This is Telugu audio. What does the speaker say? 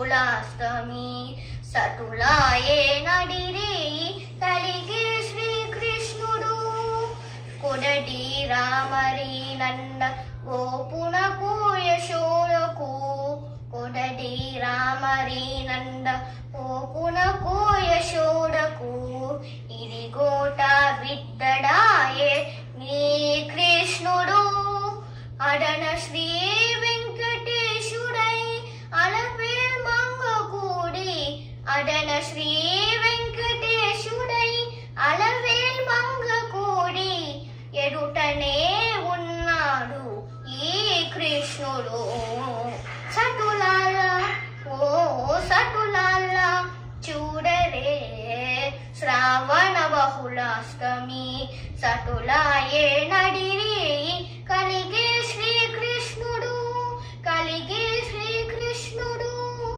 బహుళాష్టమి సతులాయే నడిరే కలిగే శ్రీకృష్ణుడు కొడటి రామరి నంద గోపునకు యశోదకు కొడటి రామరి నంద గోపునకు యశోదకు ఇదిగోట బిడ్డడాయే నీ కృష్ణుడు అడన శ్రీ వెంకటేశుడై అలపేల్ మంగకూడి అడన శ్రీ వెంకటేశుడై అలవేల్ మంగకూడి ఎరుటనే ఉన్నాడు ఈ కృష్ణుడు సటులాల ఓ సటులాల చూడరే శ్రావణ బహుళాష్టమి సటులాయే నడిరే